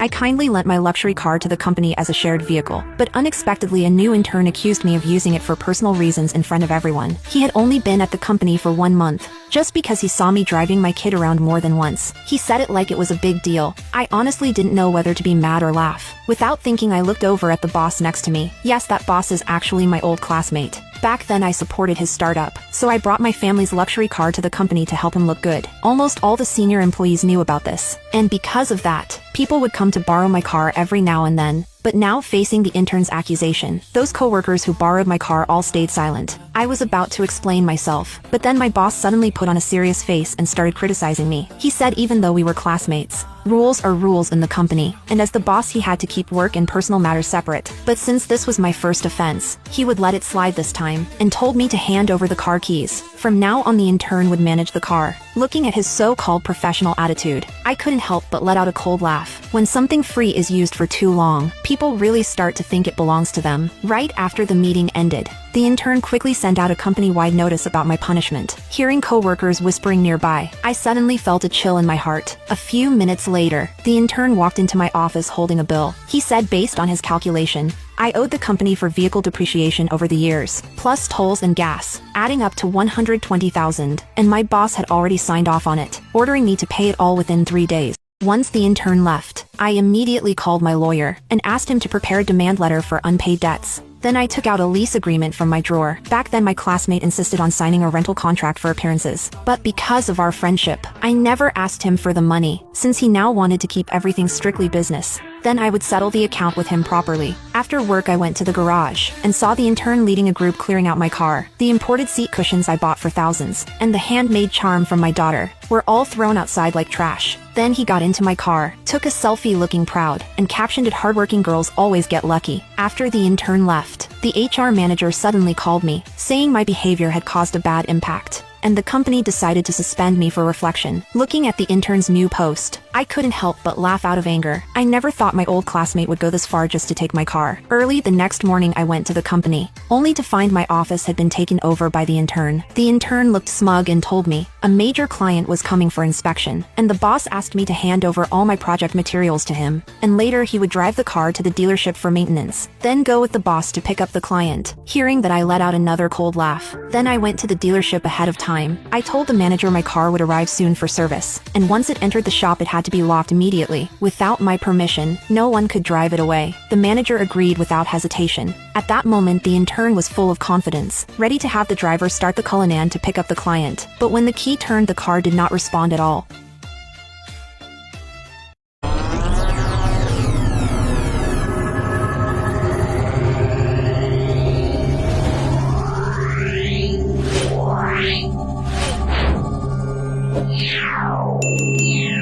I kindly lent my luxury car to the company as a shared vehicle, but unexpectedly a new intern accused me of using it for personal reasons in front of everyone. He had only been at the company for 1 month. Just because he saw me driving my kid around more than once, he said it like it was a big deal. I honestly didn't know whether to be mad or laugh. Without thinking, I looked over at the boss next to me. Yes, that boss is actually my old classmate. Back then I supported his startup, so I brought my family's luxury car to the company to help him look good. Almost all the senior employees knew about this, and because of that, people would come to borrow my car every now and then. But now, facing the intern's accusation, those coworkers who borrowed my car all stayed silent. I was about to explain myself, but then my boss suddenly put on a serious face and started criticizing me. He said even though we were classmates, rules are rules in the company, and as the boss he had to keep work and personal matters separate. But since this was my first offense, he would let it slide this time, and told me to hand over the car keys. From now on, the intern would manage the car. Looking at his so-called professional attitude, I couldn't help but let out a cold laugh. When something free is used for too long, people really start to think it belongs to them. Right after the meeting ended, the intern quickly sent out a company-wide notice about my punishment. Hearing coworkers whispering nearby, I suddenly felt a chill in my heart. A few minutes later, the intern walked into my office holding a bill. He said based on his calculation, I owed the company for vehicle depreciation over the years, plus tolls and gas, adding up to $120,000, and my boss had already signed off on it, ordering me to pay it all within 3 days. Once the intern left, I immediately called my lawyer and asked him to prepare a demand letter for unpaid debts. Then I took out a lease agreement from my drawer. Back then my classmate insisted on signing a rental contract for appearances. But because of our friendship, I never asked him for the money, since he now wanted to keep everything strictly business. Then I would settle the account with him properly. After work I went to the garage and saw the intern leading a group clearing out my car. The imported seat cushions I bought for thousands, and the handmade charm from my daughter, were all thrown outside like trash. Then he got into my car, took a selfie looking proud, and captioned it, "Hardworking girls always get lucky." After the intern left, the HR manager suddenly called me, saying my behavior had caused a bad impact, and the company decided to suspend me for reflection. Looking at the intern's new post, I couldn't help but laugh out of anger. I never thought my old classmate would go this far just to take my car. Early the next morning I went to the company, only to find my office had been taken over by the intern. The intern looked smug and told me a major client was coming for inspection, and the boss asked me to hand over all my project materials to him, and later he would drive the car to the dealership for maintenance, then go with the boss to pick up the client. Hearing that, I let out another cold laugh. Then I went to the dealership ahead of time. I told the manager my car would arrive soon for service, and once it entered the shop it had to be locked immediately. Without my permission, no one could drive it away. The manager agreed without hesitation. At that moment the intern was full of confidence, ready to have the driver start the Cullinan to pick up the client. But when the key turned, the car did not respond at all. Yeah.